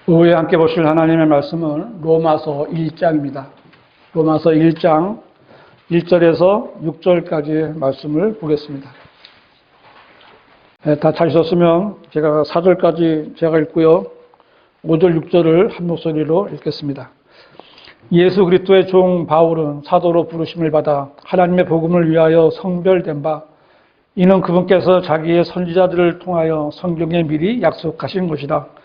오후에 함께 보실 하나님의 말씀은 로마서 1장입니다. 로마서 1장 1절에서 6절까지의 말씀을 보겠습니다. 다 찾으셨으면 제가 4절까지 제가 읽고요. 5절, 6절을 한 목소리로 읽겠습니다. 예수 그리스도의 종 바울은 사도로 부르심을 받아 하나님의 복음을 위하여 성별된 바, 이는 그분께서 자기의 선지자들을 통하여 성경에 미리 약속하신 것이라.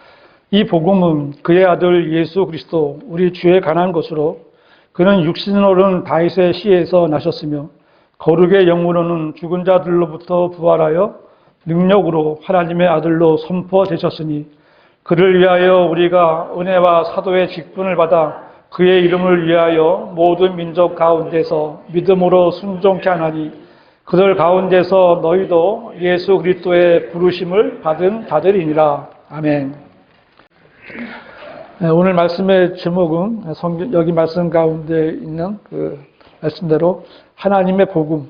이 복음은 그의 아들 예수 그리스도 우리 주에 관한 것으로, 그는 육신으로는 다윗의 씨에서 나셨으며 거룩의 영으로는 죽은 자들로부터 부활하여 능력으로 하나님의 아들로 선포되셨으니, 그를 위하여 우리가 은혜와 사도의 직분을 받아 그의 이름을 위하여 모든 민족 가운데서 믿음으로 순종케 하나니, 그들 가운데서 너희도 예수 그리스도의 부르심을 받은 자들이니라. 아멘. 오늘 말씀의 제목은 여기 말씀 가운데 있는 그 말씀대로 하나님의 복음,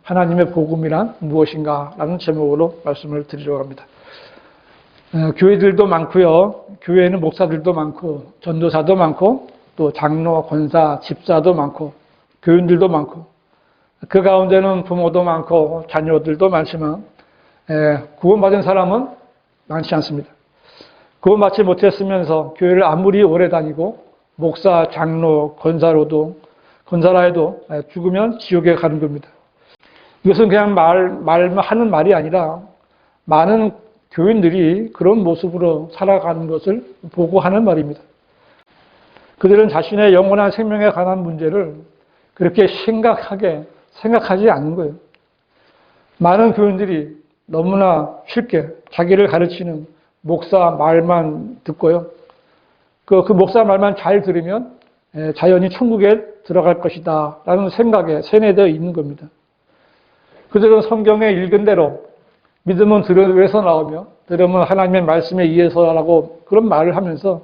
하나님의 복음이란 무엇인가 라는 제목으로 말씀을 드리려고 합니다. 교회들도 많고요. 교회에는 목사들도 많고 전도사도 많고 또 장로, 권사, 집사도 많고 교인들도 많고, 그 가운데는 부모도 많고 자녀들도 많지만 구원받은 사람은 많지 않습니다. 구원받지 못했으면서 교회를 아무리 오래 다니고 목사, 장로, 권사라 해도 죽으면 지옥에 가는 겁니다. 이것은 그냥 하는 말이 아니라 많은 교인들이 그런 모습으로 살아가는 것을 보고 하는 말입니다. 그들은 자신의 영원한 생명에 관한 문제를 그렇게 심각하게 생각하지 않는 거예요. 많은 교인들이 너무나 쉽게 자기를 가르치는 목사 말만 듣고요. 그 목사 말만 잘 들으면 자연히 천국에 들어갈 것이다 라는 생각에 세뇌되어 있는 겁니다. 그들은 성경에 읽은 대로 믿음은 들음에서 나오며 들음은 하나님의 말씀에 의해서라고 그런 말을 하면서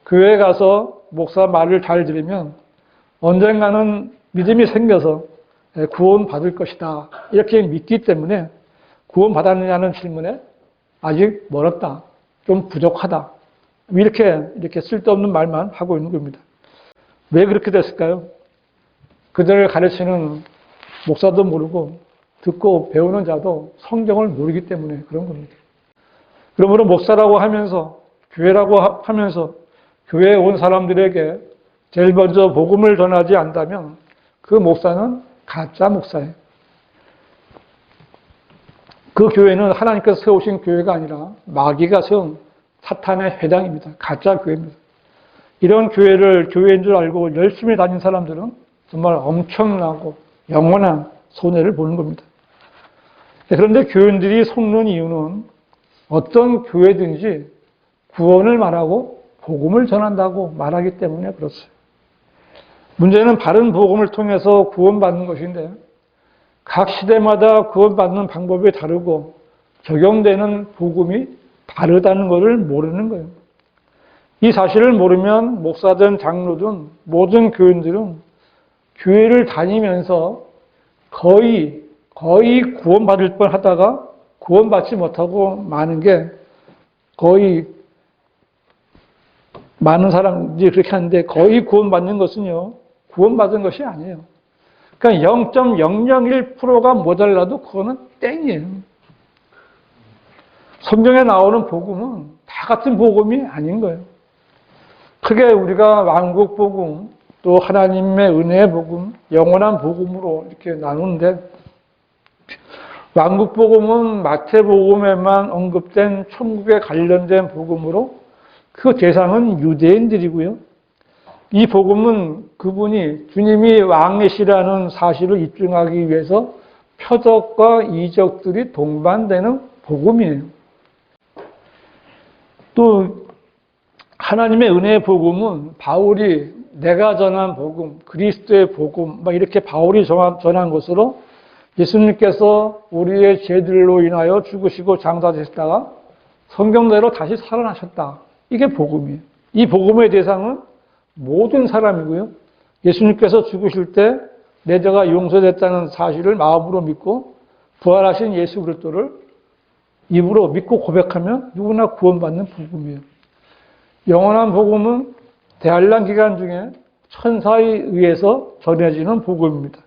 교회에 가서 목사 말을 잘 들으면 언젠가는 믿음이 생겨서 구원받을 것이다 이렇게 믿기 때문에 구원받았느냐는 질문에 아직 멀었다, 좀 부족하다, 이렇게 쓸데없는 말만 하고 있는 겁니다. 왜 그렇게 됐을까요? 그들을 가르치는 목사도 모르고 듣고 배우는 자도 성경을 모르기 때문에 그런 겁니다. 그러므로 목사라고 하면서 교회라고 하면서 교회에 온 사람들에게 제일 먼저 복음을 전하지 않다면 그 목사는 가짜 목사예요. 그 교회는 하나님께서 세우신 교회가 아니라 마귀가 세운 사탄의 회당입니다. 가짜 교회입니다. 이런 교회를 교회인 줄 알고 열심히 다닌 사람들은 정말 엄청나고 영원한 손해를 보는 겁니다. 그런데 교인들이 속는 이유는 어떤 교회든지 구원을 말하고 복음을 전한다고 말하기 때문에 그렇어요. 문제는 바른 복음을 통해서 구원받는 것인데 각 시대마다 구원받는 방법이 다르고 적용되는 복음이 다르다는 것을 모르는 거예요. 이 사실을 모르면 목사든 장로든 모든 교인들은 교회를 다니면서 거의 구원받을 뻔 하다가 구원받지 못하고 마는 게 거의 많은 사람들이 그렇게 하는데, 거의 구원받는 것은요, 구원받은 것이 아니에요. 그러니까 0.001%가 모자라도 그거는 땡이에요. 성경에 나오는 복음은 다 같은 복음이 아닌 거예요. 크게 우리가 왕국 복음, 또 하나님의 은혜의 복음, 영원한 복음으로 이렇게 나누는데, 왕국 복음은 마태복음에만 언급된 천국에 관련된 복음으로 그 대상은 유대인들이고요. 이 복음은 그분이 주님이 왕이시라는 사실을 입증하기 위해서 표적과 이적들이 동반되는 복음이에요. 또 하나님의 은혜의 복음은 바울이 내가 전한 복음, 그리스도의 복음 이렇게 바울이 전한 것으로 예수님께서 우리의 죄들로 인하여 죽으시고 장사되셨다가 성경대로 다시 살아나셨다. 이게 복음이에요. 이 복음의 대상은 모든 사람이고요. 예수님께서 죽으실 때 내 죄가 용서됐다는 사실을 마음으로 믿고 부활하신 예수 그리스도를 입으로 믿고 고백하면 누구나 구원받는 복음이에요. 영원한 복음은 대환란 기간 중에 천사에 의해서 전해지는 복음입니다.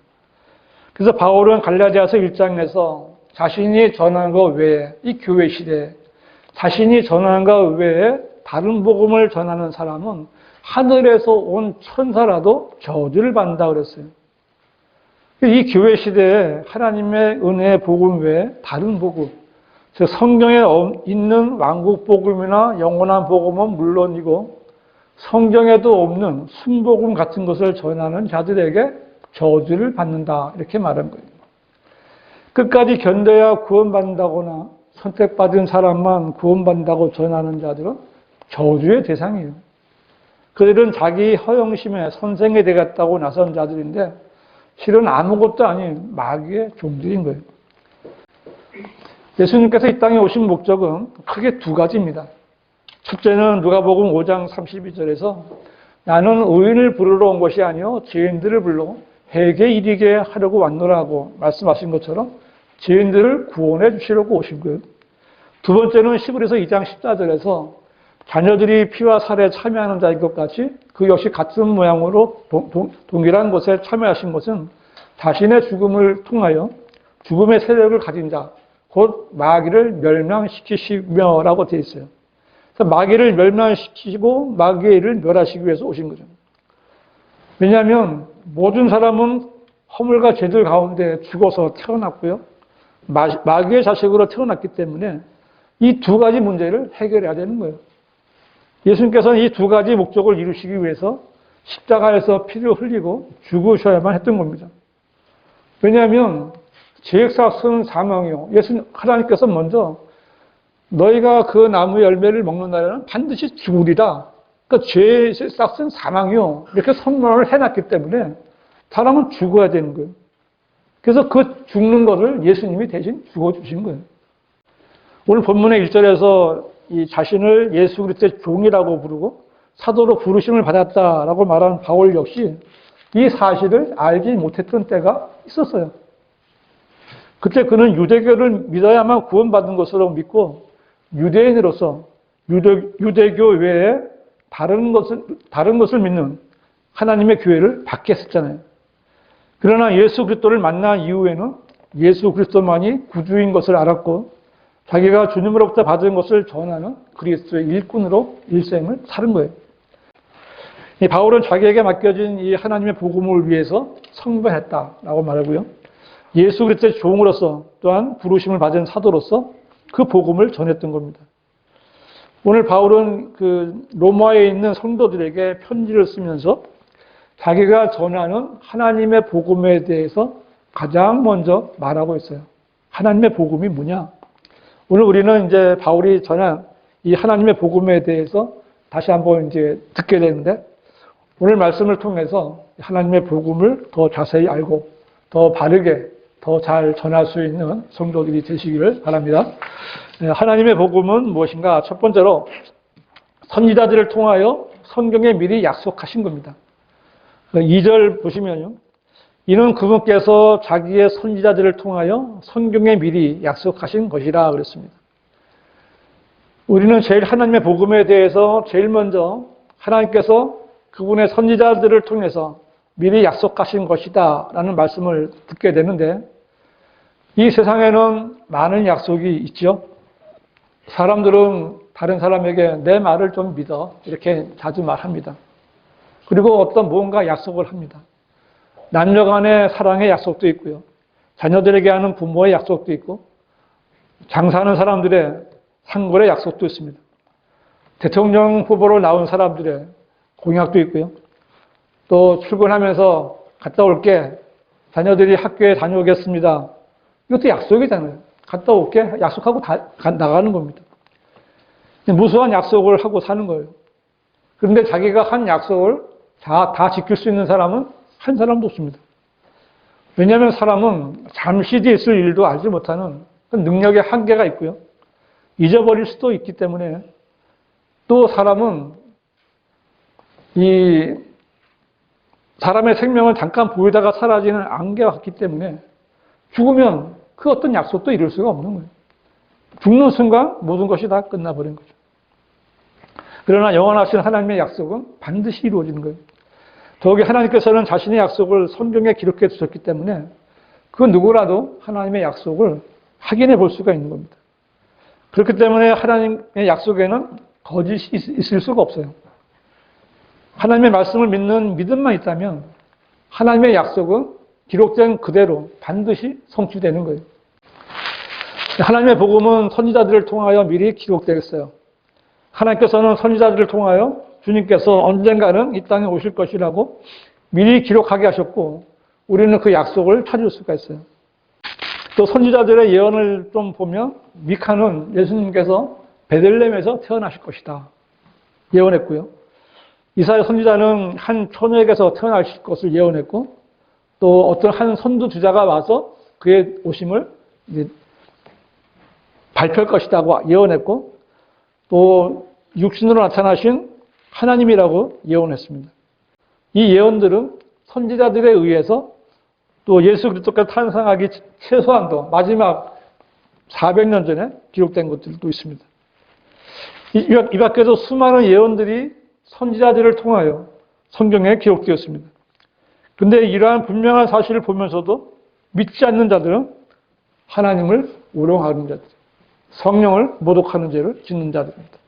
그래서 바울은 갈라디아서 1장에서 자신이 전한 것 외에, 이 교회 시대에 자신이 전한 것 외에 다른 복음을 전하는 사람은 하늘에서 온 천사라도 저주를 받는다 그랬어요. 이 교회 시대에 하나님의 은혜의 복음 외에 다른 복음, 즉 성경에 있는 왕국 복음이나 영원한 복음은 물론이고 성경에도 없는 순복음 같은 것을 전하는 자들에게 저주를 받는다 이렇게 말한 거예요. 끝까지 견뎌야 구원받는다거나 선택받은 사람만 구원받는다고 전하는 자들은 저주의 대상이에요. 그들은 자기 허영심에 선생이 되겠다고 나선 자들인데 실은 아무것도 아닌 마귀의 종들인 거예요. 예수님께서 이 땅에 오신 목적은 크게 두 가지입니다. 첫째는 누가복음 5장 32절에서 나는 의인을 부르러 온 것이 아니요 죄인들을 불러 회개 이르게 하려고 왔노라고 말씀하신 것처럼 죄인들을 구원해 주시려고 오신 거예요. 두 번째는 히브리서 2장 14절에서 자녀들이 피와 살에 참여하는 자인 것 같이 그 역시 같은 모양으로 동일한 것에 참여하신 것은 자신의 죽음을 통하여 죽음의 세력을 가진 자, 곧 마귀를 멸망시키시며라고 되어 있어요. 그래서 마귀를 멸망시키시고 마귀의 일을 멸하시기 위해서 오신 거죠. 왜냐하면 모든 사람은 허물과 죄들 가운데 죽어서 태어났고요. 마귀의 자식으로 태어났기 때문에 이 두 가지 문제를 해결해야 되는 거예요. 예수님께서는 이 두 가지 목적을 이루시기 위해서 십자가에서 피를 흘리고 죽으셔야만 했던 겁니다. 왜냐하면 죄악사은 사망이요. 하나님께서 먼저 너희가 그 나무 열매를 먹는 날에는 반드시 죽으리라. 그러니까 죄의 싹은 사망이요. 이렇게 선언을 해놨기 때문에 사람은 죽어야 되는 거예요. 그래서 그 죽는 것을 예수님이 대신 죽어주신 거예요. 오늘 본문의 1절에서 이 자신을 예수 그리스도의 종이라고 부르고 사도로 부르심을 받았다라고 말하는 바울 역시 이 사실을 알지 못했던 때가 있었어요. 그때 그는 유대교를 믿어야만 구원받는 것으로 믿고 유대인으로서 유대교 외에 다른 것을 믿는 하나님의 교회를 받겠었잖아요. 그러나 예수 그리스도를 만난 이후에는 예수 그리스도만이 구주인 것을 알았고 자기가 주님으로부터 받은 것을 전하는 그리스도의 일꾼으로 일생을 사는 거예요. 이 바울은 자기에게 맡겨진 이 하나님의 복음을 위해서 성변했다라고 말하고요. 예수 그리스도의 종으로서 또한 부르심을 받은 사도로서 그 복음을 전했던 겁니다. 오늘 바울은 그 로마에 있는 성도들에게 편지를 쓰면서 자기가 전하는 하나님의 복음에 대해서 가장 먼저 말하고 있어요. 하나님의 복음이 뭐냐? 오늘 우리는 이제 바울이 전한 이 하나님의 복음에 대해서 다시 한번 이제 듣게 되는데 오늘 말씀을 통해서 하나님의 복음을 더 자세히 알고 더 바르게 더 잘 전할 수 있는 성도들이 되시기를 바랍니다. 하나님의 복음은 무엇인가? 첫 번째로 선지자들을 통하여 성경에 미리 약속하신 겁니다. 2절 보시면요. 이는 그분께서 자기의 선지자들을 통하여 성경에 미리 약속하신 것이라 그랬습니다. 우리는 제일 하나님의 복음에 대해서 제일 먼저 하나님께서 그분의 선지자들을 통해서 미리 약속하신 것이다 라는 말씀을 듣게 되는데 이 세상에는 많은 약속이 있죠. 사람들은 다른 사람에게 내 말을 좀 믿어 이렇게 자주 말합니다. 그리고 어떤 무언가 약속을 합니다. 남녀 간의 사랑의 약속도 있고요. 자녀들에게 하는 부모의 약속도 있고 장사하는 사람들의 상고의 약속도 있습니다. 대통령 후보로 나온 사람들의 공약도 있고요. 또 출근하면서 갔다 올게 자녀들이 학교에 다녀오겠습니다. 이것도 약속이잖아요. 갔다 올게 약속하고 나가는 겁니다. 무수한 약속을 하고 사는 거예요. 그런데 자기가 한 약속을 다 지킬 수 있는 사람은 한 사람도 없습니다. 왜냐하면 사람은 잠시 뒤에 있을 일도 알지 못하는 능력의 한계가 있고요. 잊어버릴 수도 있기 때문에 또 사람은 이 사람의 생명은 잠깐 보이다가 사라지는 안개와 같기 때문에 죽으면 그 어떤 약속도 이룰 수가 없는 거예요. 죽는 순간 모든 것이 다 끝나버린 거죠. 그러나 영원하신 하나님의 약속은 반드시 이루어지는 거예요. 더욱이 하나님께서는 자신의 약속을 성경에 기록해 두셨기 때문에 그 누구라도 하나님의 약속을 확인해 볼 수가 있는 겁니다. 그렇기 때문에 하나님의 약속에는 거짓이 있을 수가 없어요. 하나님의 말씀을 믿는 믿음만 있다면 하나님의 약속은 기록된 그대로 반드시 성취되는 거예요. 하나님의 복음은 선지자들을 통하여 미리 기록되었어요. 하나님께서는 선지자들을 통하여 주님께서 언젠가는 이 땅에 오실 것이라고 미리 기록하게 하셨고 우리는 그 약속을 찾을 수가 있어요. 또 선지자들의 예언을 좀 보면 미카는 예수님께서 베들레헴에서 태어나실 것이다 예언했고요. 이사야 선지자는 한 처녀에게서 태어나실 것을 예언했고 또 어떤 한 선두주자가 와서 그의 오심을 발표할 것이라고 예언했고 또 육신으로 나타나신 하나님이라고 예언했습니다. 이 예언들은 선지자들에 의해서 또 예수 그리스도께서 탄생하기 최소한도 마지막 400년 전에 기록된 것들도 있습니다. 이 밖에도 수많은 예언들이 선지자들을 통하여 성경에 기록되었습니다. 그런데 이러한 분명한 사실을 보면서도 믿지 않는 자들은 하나님을 우롱하는 자들, 성령을 모독하는 죄를 짓는 자들입니다.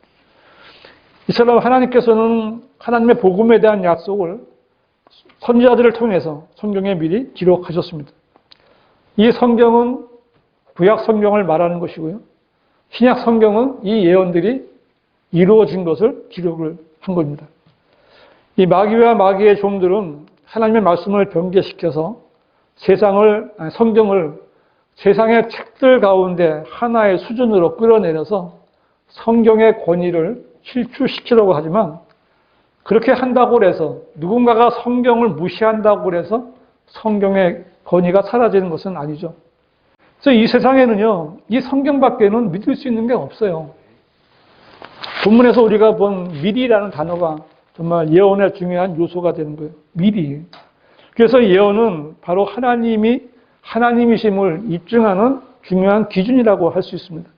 이처럼 하나님께서는 하나님의 복음에 대한 약속을 선지자들을 통해서 성경에 미리 기록하셨습니다. 이 성경은 구약 성경을 말하는 것이고요. 신약 성경은 이 예언들이 이루어진 것을 기록을 한 겁니다. 이 마귀와 마귀의 종들은 하나님의 말씀을 변개시켜서 성경을 세상의 책들 가운데 하나의 수준으로 끌어내려서 성경의 권위를 실추시키려고 하지만 그렇게 한다고 해서 누군가가 성경을 무시한다고 해서 성경의 권위가 사라지는 것은 아니죠. 그래서 이 세상에는요, 이 성경밖에는 믿을 수 있는 게 없어요. 본문에서 우리가 본 미리라는 단어가 정말 예언의 중요한 요소가 되는 거예요. 미리. 그래서 예언은 바로 하나님이심을 입증하는 중요한 기준이라고 할 수 있습니다.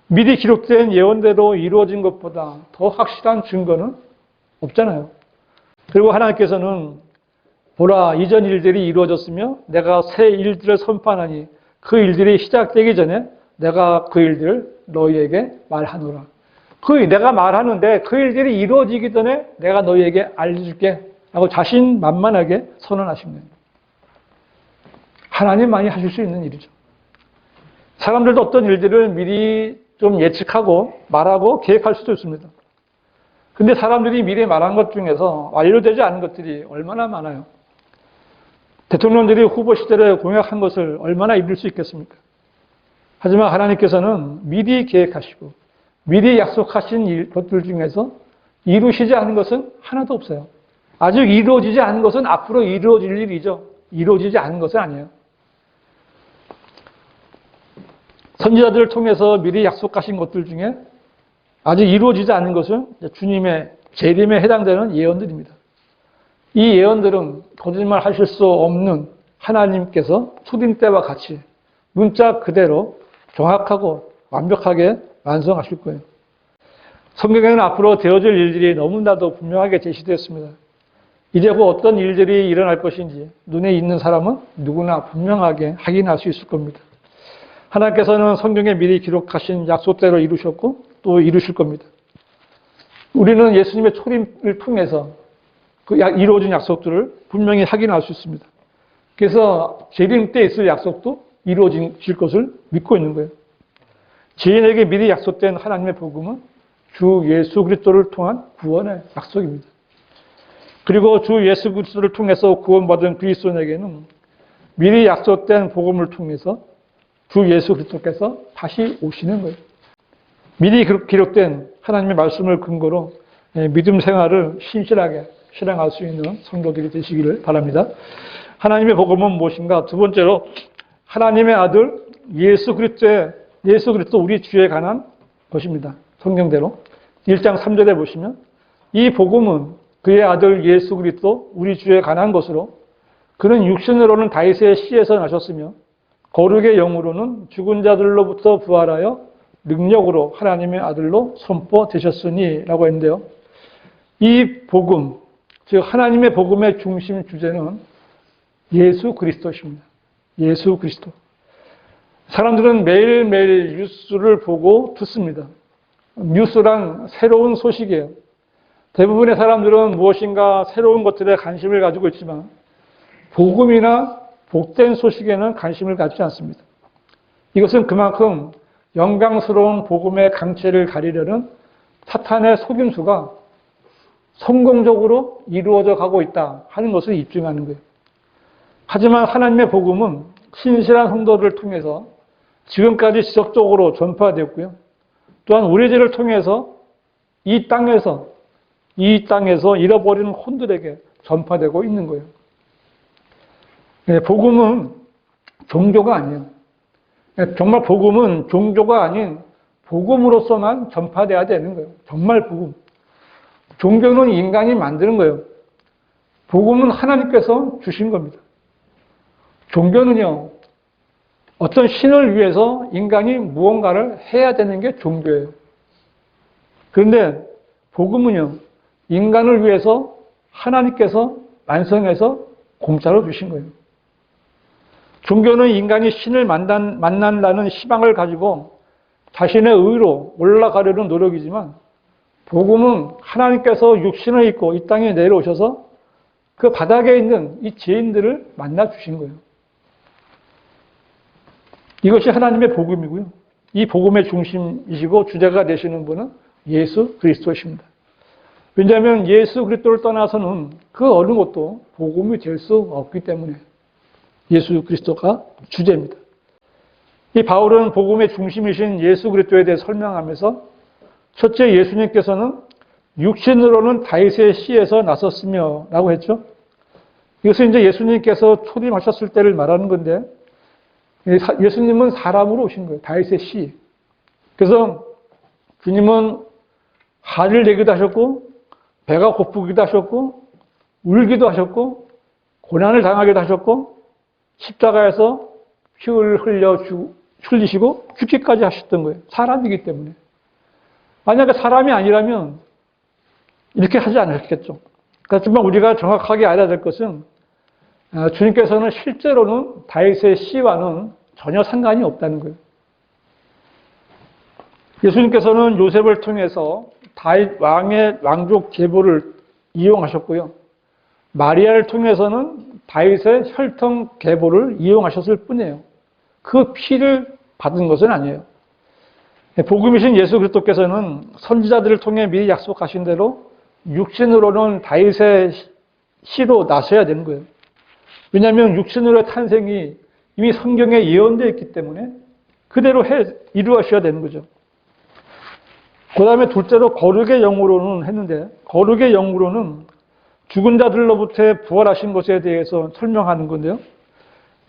미리 기록된 예언대로 이루어진 것보다 더 확실한 증거는 없잖아요. 그리고 하나님께서는 보라, 이전 일들이 이루어졌으며 내가 새 일들을 선포하나니 그 일들이 시작되기 전에 내가 그 일들을 너희에게 말하노라. 내가 말하는데 그 일들이 이루어지기 전에 내가 너희에게 알려줄게 라고 자신만만하게 선언하십니다. 하나님만이 하실 수 있는 일이죠. 사람들도 어떤 일들을 미리 좀 예측하고 말하고 계획할 수도 있습니다. 근데 사람들이 미리 말한 것 중에서 완료되지 않은 것들이 얼마나 많아요. 대통령들이 후보 시절에 공약한 것을 얼마나 이룰 수 있겠습니까? 하지만 하나님께서는 미리 계획하시고 미리 약속하신 것들 중에서 이루시지 않은 것은 하나도 없어요. 아직 이루어지지 않은 것은 앞으로 이루어질 일이죠. 이루어지지 않은 것은 아니에요. 선지자들을 통해서 미리 약속하신 것들 중에 아직 이루어지지 않은 것은 주님의 재림에 해당되는 예언들입니다. 이 예언들은 거짓말 하실 수 없는 하나님께서 초림 때와 같이 문자 그대로 정확하고 완벽하게 완성하실 거예요. 성경에는 앞으로 되어질 일들이 너무나도 분명하게 제시되었습니다. 이제 곧 어떤 일들이 일어날 것인지 눈에 있는 사람은 누구나 분명하게 확인할 수 있을 겁니다. 하나님께서는 성경에 미리 기록하신 약속대로 이루셨고 또 이루실 겁니다. 우리는 예수님의 초림을 통해서 그 이루어진 약속들을 분명히 확인할 수 있습니다. 그래서 재림 때 있을 약속도 이루어질 것을 믿고 있는 거예요. 죄인에게 미리 약속된 하나님의 복음은 주 예수 그리스도를 통한 구원의 약속입니다. 그리고 주 예수 그리스도를 통해서 구원받은 그리스도인에게는 미리 약속된 복음을 통해서 주 예수 그리스도께서 다시 오시는 거예요. 미리 기록된 하나님의 말씀을 근거로 믿음 생활을 신실하게 실행할 수 있는 성도들이 되시기를 바랍니다. 하나님의 복음은 무엇인가? 두 번째로 하나님의 아들 예수 그리스도 우리 주에 관한 것입니다. 성경대로 1장 3절에 보시면 이 복음은 그의 아들 예수 그리스도 우리 주에 관한 것으로 그는 육신으로는 다윗의 씨에서 나셨으며 거룩의 영으로는 죽은 자들로부터 부활하여 능력으로 하나님의 아들로 선포되셨으니 라고 했는데요. 이 복음, 즉 하나님의 복음의 중심 주제는 예수 그리스도십니다. 예수 그리스도. 사람들은 매일매일 뉴스를 보고 듣습니다. 뉴스란 새로운 소식이에요. 대부분의 사람들은 무엇인가 새로운 것들에 관심을 가지고 있지만 복음이나 복된 소식에는 관심을 갖지 않습니다. 이것은 그만큼 영광스러운 복음의 강체를 가리려는 사탄의 속임수가 성공적으로 이루어져 가고 있다 하는 것을 입증하는 거예요. 하지만 하나님의 복음은 신실한 성도들을 통해서 지금까지 지속적으로 전파되었고요. 또한 우리 죄를 통해서 이 땅에서 잃어버리는 혼들에게 전파되고 있는 거예요. 복음은 종교가 아니에요. 정말 복음은 종교가 아닌 복음으로서만 전파돼야 되는 거예요. 정말 복음. 종교는 인간이 만드는 거예요. 복음은 하나님께서 주신 겁니다. 종교는요, 어떤 신을 위해서 인간이 무언가를 해야 되는 게 종교예요. 그런데 복음은요, 인간을 위해서 하나님께서 완성해서 공짜로 주신 거예요. 종교는 인간이 신을 만난다는 희망을 가지고 자신의 의로 올라가려는 노력이지만 복음은 하나님께서 육신을 입고 이 땅에 내려오셔서 그 바닥에 있는 이 죄인들을 만나 주신 거예요. 이것이 하나님의 복음이고요. 이 복음의 중심이시고 주제가 되시는 분은 예수 그리스도십니다. 왜냐하면 예수 그리스도를 떠나서는 그 어느 것도 복음이 될 수 없기 때문에 예수 그리스도가 주제입니다. 이 바울은 복음의 중심이신 예수 그리스도에 대해 설명하면서 첫째 예수님께서는 육신으로는 다윗의 씨에서 나섰으며 라고 했죠. 이것은 이제 예수님께서 초림하셨을 때를 말하는 건데 예수님은 사람으로 오신 거예요. 다윗의 씨. 그래서 주님은 화를 내기도 하셨고 배가 고프기도 하셨고 울기도 하셨고 고난을 당하기도 하셨고 십자가에서 피를 흘리시고 죽기까지 하셨던 거예요. 사람이기 때문에. 만약에 사람이 아니라면 이렇게 하지 않았겠죠. 그렇지만 우리가 정확하게 알아야 될 것은 주님께서는 실제로는 다윗의 씨와는 전혀 상관이 없다는 거예요. 예수님께서는 요셉을 통해서 다윗 왕의 왕족 계보를 이용하셨고요. 마리아를 통해서는 다윗의 혈통 계보를 이용하셨을 뿐이에요. 그 피를 받은 것은 아니에요. 복음이신 예수 그리스도께서는 선지자들을 통해 미리 약속하신 대로 육신으로는 다윗의 씨로 나셔야 되는 거예요. 왜냐하면 육신으로의 탄생이 이미 성경에 예언되어 있기 때문에 그대로 이루어셔야 되는 거죠. 그 다음에 둘째로 거룩의 영으로는 했는데 거룩의 영으로는 죽은 자들로부터 부활하신 것에 대해서 설명하는 건데요.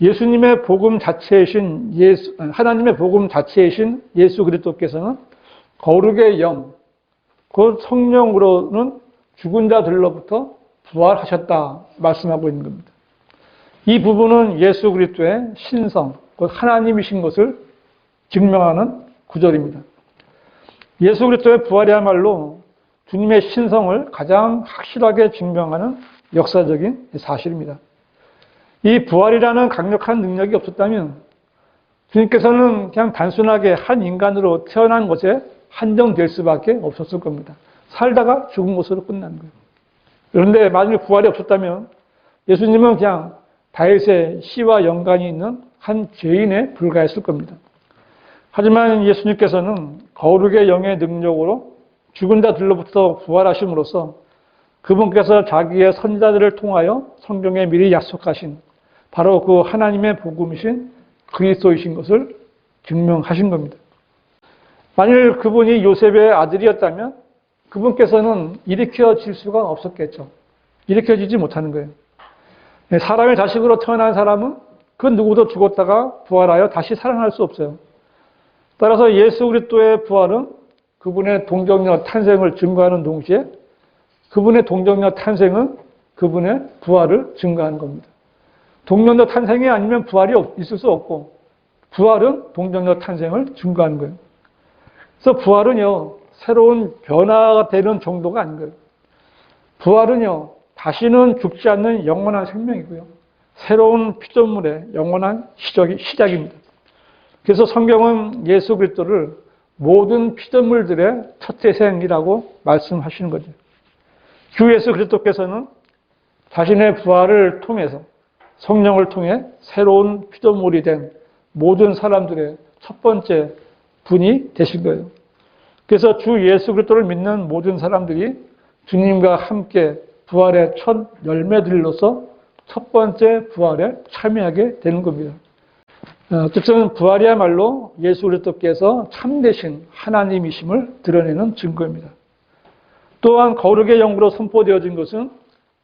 예수님의 복음 자체이신 하나님의 복음 자체이신 예수 그리스도께서는 거룩의 영, 그 성령으로는 죽은 자들로부터 부활하셨다 말씀하고 있는 겁니다. 이 부분은 예수 그리스도의 신성, 곧 하나님이신 것을 증명하는 구절입니다. 예수 그리스도의 부활이야말로 주님의 신성을 가장 확실하게 증명하는 역사적인 사실입니다. 이 부활이라는 강력한 능력이 없었다면 주님께서는 그냥 단순하게 한 인간으로 태어난 것에 한정될 수밖에 없었을 겁니다. 살다가 죽은 것으로 끝난 거예요. 그런데 만약에 부활이 없었다면 예수님은 그냥 다윗의 씨와 연관이 있는 한 죄인에 불과했을 겁니다. 하지만 예수님께서는 거룩의 영의 능력으로 죽은 자들로부터 부활하심으로써 그분께서 자기의 선지자들을 통하여 성경에 미리 약속하신 바로 그 하나님의 복음이신 그리스도이신 것을 증명하신 겁니다. 만일 그분이 요셉의 아들이었다면 그분께서는 일으켜질 수가 없었겠죠. 일으켜지지 못하는 거예요. 사람의 자식으로 태어난 사람은 그 누구도 죽었다가 부활하여 다시 살아날 수 없어요. 따라서 예수 그리스도의 부활은 그분의 동정녀 탄생을 증거하는 동시에 그분의 동정녀 탄생은 그분의 부활을 증거하는 겁니다. 동정녀 탄생이 아니면 부활이 있을 수 없고 부활은 동정녀 탄생을 증거하는 거예요. 그래서 부활은요, 새로운 변화가 되는 정도가 아닌 거예요. 부활은요, 다시는 죽지 않는 영원한 생명이고요. 새로운 피조물의 영원한 시작입니다. 그래서 성경은 예수 그리스도를 모든 피조물들의 첫 태생이라고 말씀하시는 거죠. 주 예수 그리스도께서는 자신의 부활을 통해서 성령을 통해 새로운 피조물이 된 모든 사람들의 첫 번째 분이 되신 거예요. 그래서 주 예수 그리스도를 믿는 모든 사람들이 주님과 함께 부활의 첫 열매들로서 첫 번째 부활에 참여하게 되는 겁니다. 어쨌든 부활이야말로 예수 그리스도께서 참되신 하나님이심을 드러내는 증거입니다. 또한 거룩의 영으로 선포되어진 것은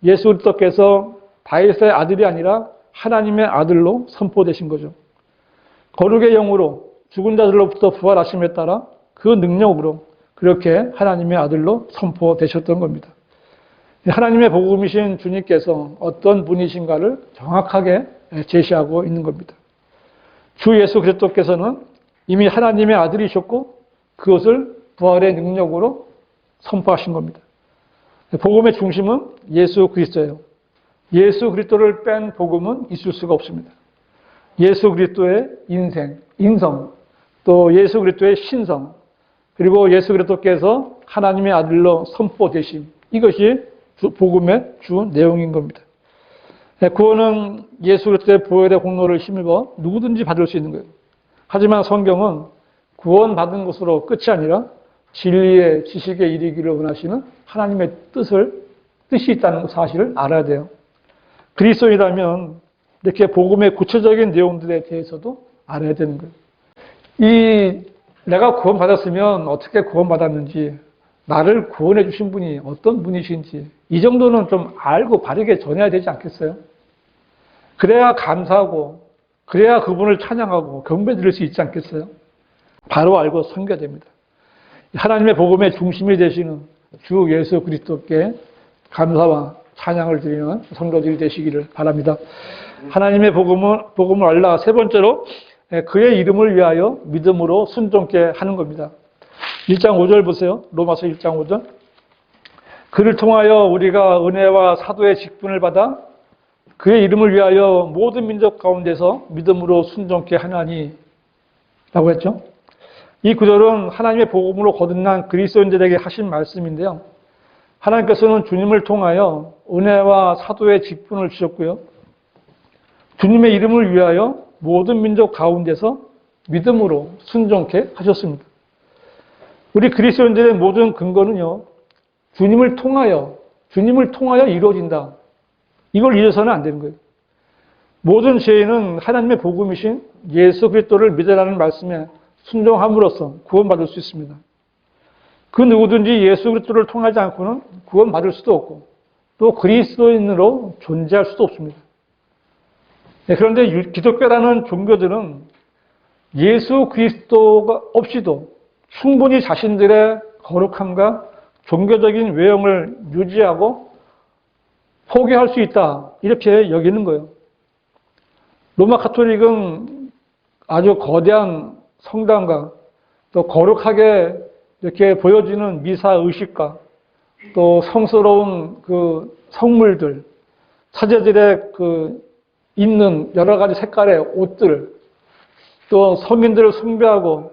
예수 그리스도께서 다윗의 아들이 아니라 하나님의 아들로 선포되신 거죠. 거룩의 영으로 죽은 자들로부터 부활하심에 따라 그 능력으로 그렇게 하나님의 아들로 선포되셨던 겁니다. 하나님의 복음이신 주님께서 어떤 분이신가를 정확하게 제시하고 있는 겁니다. 주 예수 그리스도께서는 이미 하나님의 아들이셨고 그것을 부활의 능력으로 선포하신 겁니다. 복음의 중심은 예수 그리스도예요. 예수 그리스도를 뺀 복음은 있을 수가 없습니다. 예수 그리스도의 인성, 또 예수 그리스도의 신성, 그리고 예수 그리스도께서 하나님의 아들로 선포되심, 이것이 복음의 주 내용인 겁니다. 구원은 예수 그리스도의 보혈의 공로를 힘입어 누구든지 받을 수 있는 거예요. 하지만 성경은 구원받은 것으로 끝이 아니라 진리의 지식에 이르기를 원하시는 하나님의 뜻이 있다는 사실을 알아야 돼요. 그리스도인이라면 이렇게 복음의 구체적인 내용들에 대해서도 알아야 되는 거예요. 내가 구원받았으면 어떻게 구원받았는지, 나를 구원해 주신 분이 어떤 분이신지 이 정도는 좀 알고 바르게 전해야 되지 않겠어요? 그래야 감사하고 그래야 그분을 찬양하고 경배 드릴 수 있지 않겠어요? 바로 알고 섬겨야 됩니다. 하나님의 복음의 중심이 되시는 주 예수 그리스도께 감사와 찬양을 드리는 성도들이 되시기를 바랍니다. 하나님의 복음을 알라. 세 번째로 그의 이름을 위하여 믿음으로 순종케 하는 겁니다. 1장 5절 보세요. 로마서 1장 5절. 그를 통하여 우리가 은혜와 사도의 직분을 받아 그의 이름을 위하여 모든 민족 가운데서 믿음으로 순종케 하나니 라고 했죠. 이 구절은 하나님의 복음으로 거듭난 그리스도인들에게 하신 말씀인데요. 하나님께서는 주님을 통하여 은혜와 사도의 직분을 주셨고요. 주님의 이름을 위하여 모든 민족 가운데서 믿음으로 순종케 하셨습니다. 우리 그리스도인들의 모든 근거는요, 주님을 통하여 이루어진다. 이걸 잊어서는 안 되는 거예요. 모든 죄인은 하나님의 복음이신 예수 그리스도를 믿으라는 말씀에 순종함으로써 구원받을 수 있습니다. 그 누구든지 예수 그리스도를 통하지 않고는 구원받을 수도 없고 또 그리스도인으로 존재할 수도 없습니다. 그런데 기독교라는 종교들은 예수 그리스도가 없이도 충분히 자신들의 거룩함과 종교적인 외형을 유지하고 포기할 수 있다, 이렇게 여기는 거예요. 로마 가톨릭은 아주 거대한 성당과 또 거룩하게 이렇게 보여지는 미사 의식과 또 성스러운 그 성물들, 사제들의 그 입는 여러 가지 색깔의 옷들, 또 성인들을 숭배하고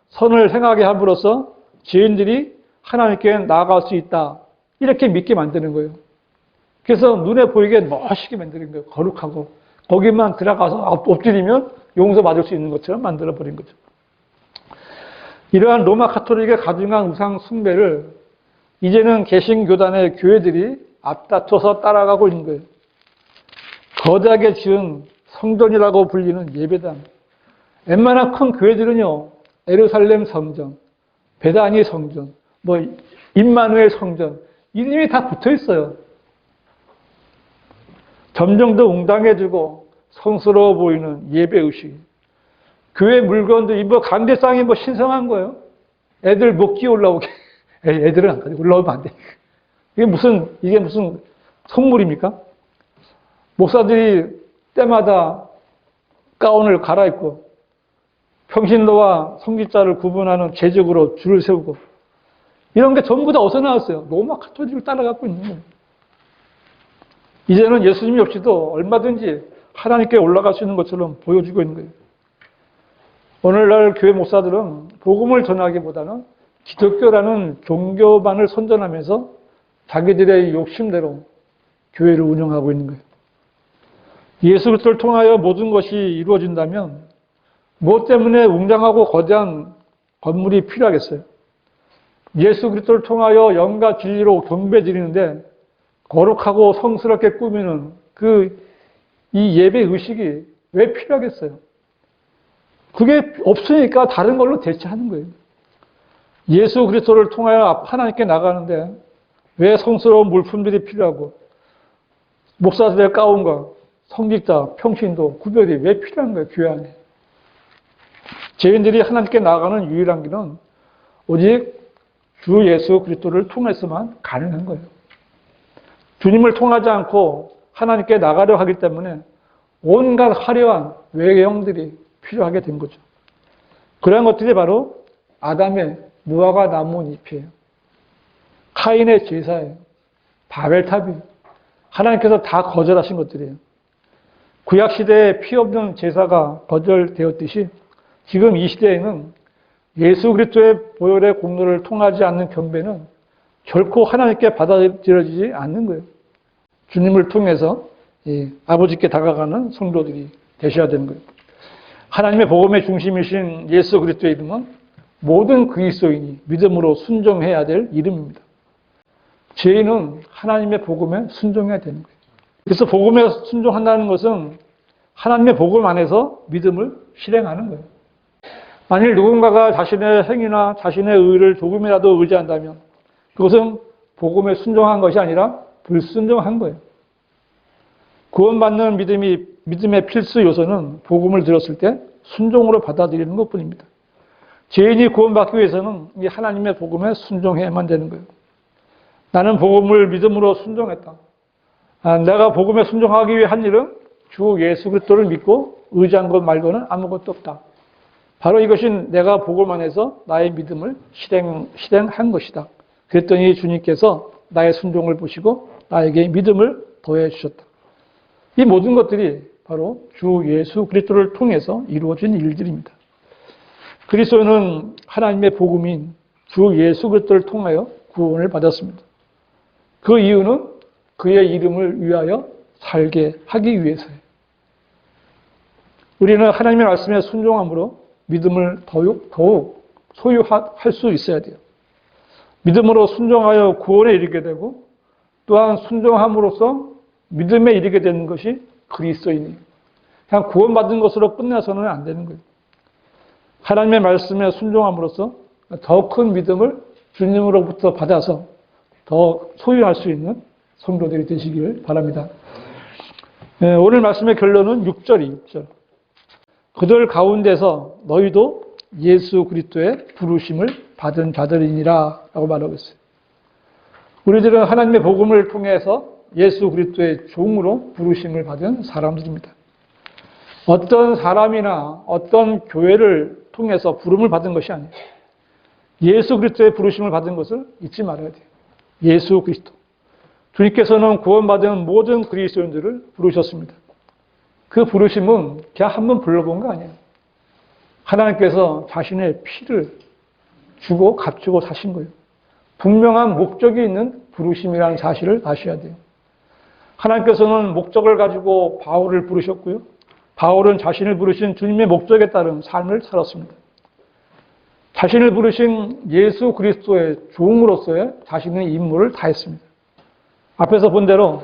선을 행하게 함으로써 죄인들이 하나님께 나아갈 수 있다, 이렇게 믿게 만드는 거예요. 그래서 눈에 보이게 멋있게 만드는 거예요. 거룩하고 거기만 들어가서 엎드리면 용서받을 수 있는 것처럼 만들어버린 거죠. 이러한 로마 가톨릭의 가증한 우상 숭배를 이제는 개신교단의 교회들이 앞다퉈서 따라가고 있는 거예요. 거대하게 지은 성전이라고 불리는 예배당, 웬만한 큰 교회들은요, 예루살렘 성전, 베다니 성전, 임마누엘 성전, 이름이 다 붙어 있어요. 점점 더 웅당해지고 성스러워 보이는 예배의식. 교회 물건들이 강대상이 신성한 거예요. 애들 목기 올라오게. 애들은 안 가지. 올라오면 안 돼. 이게 무슨 속물입니까? 목사들이 때마다 가운을 갈아입고 평신도와 성직자를 구분하는 제적으로 줄을 세우고 이런 게 전부 다 어디서 나왔어요? 로마 가톨릭을 따라가고 있는 거예요. 이제는 예수님이 없이도 얼마든지 하나님께 올라갈 수 있는 것처럼 보여주고 있는 거예요. 오늘날 교회 목사들은 복음을 전하기보다는 기독교라는 종교만을 선전하면서 자기들의 욕심대로 교회를 운영하고 있는 거예요. 예수 그리스도를 통하여 모든 것이 이루어진다면 무엇 때문에 웅장하고 거대한 건물이 필요하겠어요? 예수 그리스도를 통하여 영과 진리로 경배드리는데 거룩하고 성스럽게 꾸미는 이 예배 의식이 왜 필요하겠어요? 그게 없으니까 다른 걸로 대체하는 거예요. 예수 그리스도를 통하여 하나님께 나가는데 왜 성스러운 물품들이 필요하고 목사들의 가운과 성직자, 평신도, 구별이 왜 필요한 거예요, 교회 안에? 죄인들이 하나님께 나아가는 유일한 길은 오직 주 예수 그리스도를 통해서만 가능한 거예요. 주님을 통하지 않고 하나님께 나가려 하기 때문에 온갖 화려한 외형들이 필요하게 된 거죠. 그런 것들이 바로 아담의 무화과 나무 잎이에요. 카인의 제사예요. 바벨탑이에요. 하나님께서 다 거절하신 것들이에요. 구약시대에 피 없는 제사가 거절되었듯이 지금 이 시대에는 예수 그리스도의 보혈의 공로를 통하지 않는 경배는 결코 하나님께 받아들여지지 않는 거예요. 주님을 통해서 아버지께 다가가는 성도들이 되셔야 되는 거예요. 하나님의 복음의 중심이신 예수 그리스도의 이름은 모든 그리스도인이 믿음으로 순종해야 될 이름입니다. 죄인은 하나님의 복음에 순종해야 되는 거예요. 그래서 복음에 순종한다는 것은 하나님의 복음 안에서 믿음을 실행하는 거예요. 만일 누군가가 자신의 행위나 자신의 의를 조금이라도 의지한다면 그것은 복음에 순종한 것이 아니라 불순종한 거예요. 구원받는 믿음의 필수 요소는 복음을 들었을 때 순종으로 받아들이는 것뿐입니다. 죄인이 구원받기 위해서는 이 하나님의 복음에 순종해야만 되는 거예요. 나는 복음을 믿음으로 순종했다. 내가 복음에 순종하기 위해 한 일은 주 예수 그리스도를 믿고 의지한 것 말고는 아무것도 없다. 바로 이것이 내가 복음 안에서 나의 믿음을 실행한 것이다. 그랬더니 주님께서 나의 순종을 보시고 나에게 믿음을 더해 주셨다. 이 모든 것들이 바로 주 예수 그리스도를 통해서 이루어진 일들입니다. 그리스도는 하나님의 복음인 주 예수 그리스도를 통하여 구원을 받았습니다. 그 이유는 그의 이름을 위하여 살게 하기 위해서예요. 우리는 하나님의 말씀에 순종함으로 믿음을 더욱 소유할 수 있어야 돼요. 믿음으로 순종하여 구원에 이르게 되고 또한 순종함으로써 믿음에 이르게 되는 것이 그리스도인이에요. 그냥 구원받은 것으로 끝나서는 안 되는 거예요. 하나님의 말씀에 순종함으로써 더 큰 믿음을 주님으로부터 받아서 더 소유할 수 있는 성도들이 되시길 바랍니다. 오늘 말씀의 결론은 6절이 6절. 그들 가운데서 너희도 예수 그리스도의 부르심을 받은 자들이니라 라고 말하고 있어요. 우리들은 하나님의 복음을 통해서 예수 그리스도의 종으로 부르심을 받은 사람들입니다. 어떤 사람이나 어떤 교회를 통해서 부름을 받은 것이 아니에요. 예수 그리스도의 부르심을 받은 것을 잊지 말아야 돼요. 예수 그리스도. 주님께서는 구원받은 모든 그리스도인들을 부르셨습니다. 그 부르심은 그냥 한번 불러본 거 아니에요. 하나님께서 자신의 피를 주고 값주고 사신 거예요. 분명한 목적이 있는 부르심이라는 사실을 아셔야 돼요. 하나님께서는 목적을 가지고 바울을 부르셨고요. 바울은 자신을 부르신 주님의 목적에 따른 삶을 살았습니다. 자신을 부르신 예수 그리스도의 종으로서의 자신의 임무를 다했습니다. 앞에서 본 대로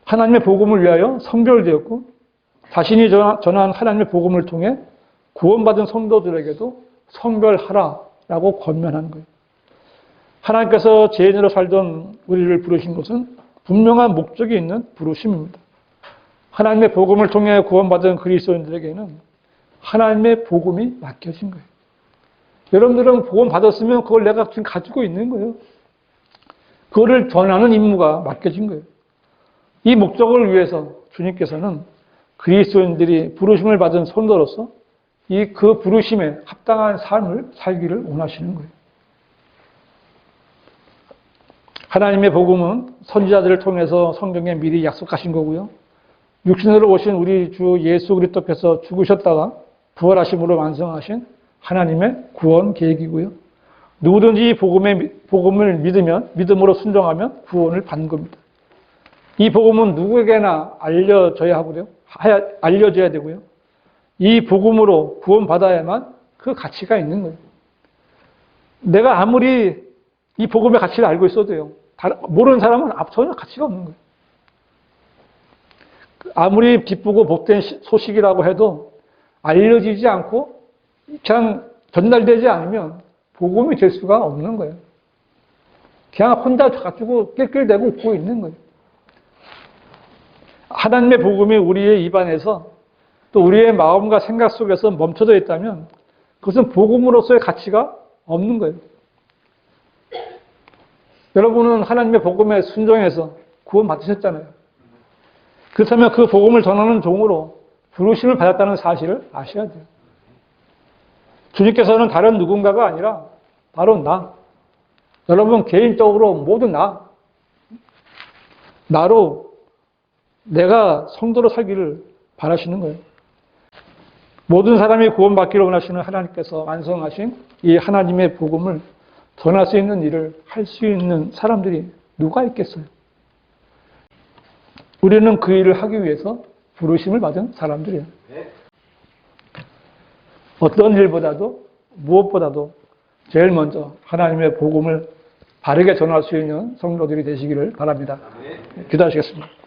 하나님의 복음을 위하여 선별되었고 자신이 전한 하나님의 복음을 통해 구원받은 성도들에게도 선별하라라고 권면하는 거예요. 하나님께서 죄인으로 살던 우리를 부르신 것은 분명한 목적이 있는 부르심입니다. 하나님의 복음을 통해 구원받은 그리스도인들에게는 하나님의 복음이 맡겨진 거예요. 여러분들은 복음 받았으면 그걸 내가 지금 가지고 있는 거예요. 그거를 전하는 임무가 맡겨진 거예요. 이 목적을 위해서 주님께서는 그리스도인들이 부르심을 받은 성도로서 그 부르심에 합당한 삶을 살기를 원하시는 거예요. 하나님의 복음은 선지자들을 통해서 성경에 미리 약속하신 거고요. 육신으로 오신 우리 주 예수 그리스도께서 죽으셨다가 부활하심으로 완성하신 하나님의 구원 계획이고요. 누구든지 이 복음을 믿으면, 믿음으로 순종하면 구원을 받는 겁니다. 이 복음은 누구에게나 알려져야 되고요. 이 복음으로 구원받아야만 그 가치가 있는 거예요. 내가 아무리 이 복음의 가치를 알고 있어도요, 모르는 사람은 전혀 가치가 없는 거예요. 아무리 기쁘고 복된 소식이라고 해도 알려지지 않고 그냥 전달되지 않으면 복음이 될 수가 없는 거예요. 그냥 혼자 가지고 낄낄대고 웃고 있는 거예요. 하나님의 복음이 우리의 입안에서 또 우리의 마음과 생각 속에서 멈춰져 있다면 그것은 복음으로서의 가치가 없는 거예요. 여러분은 하나님의 복음에 순종해서 구원 받으셨잖아요. 그렇다면 그 복음을 전하는 종으로 부르심을 받았다는 사실을 아셔야 돼요. 주님께서는 다른 누군가가 아니라 바로 나, 여러분 개인적으로 모두 나로 내가 성도로 살기를 바라시는 거예요. 모든 사람이 구원받기를 원하시는 하나님께서 완성하신 이 하나님의 복음을 전할 수 있는 일을 할 수 있는 사람들이 누가 있겠어요? 우리는 그 일을 하기 위해서 부르심을 받은 사람들이에요. 어떤 일보다도 무엇보다도 제일 먼저 하나님의 복음을 바르게 전할 수 있는 성도들이 되시기를 바랍니다. 기도하시겠습니다.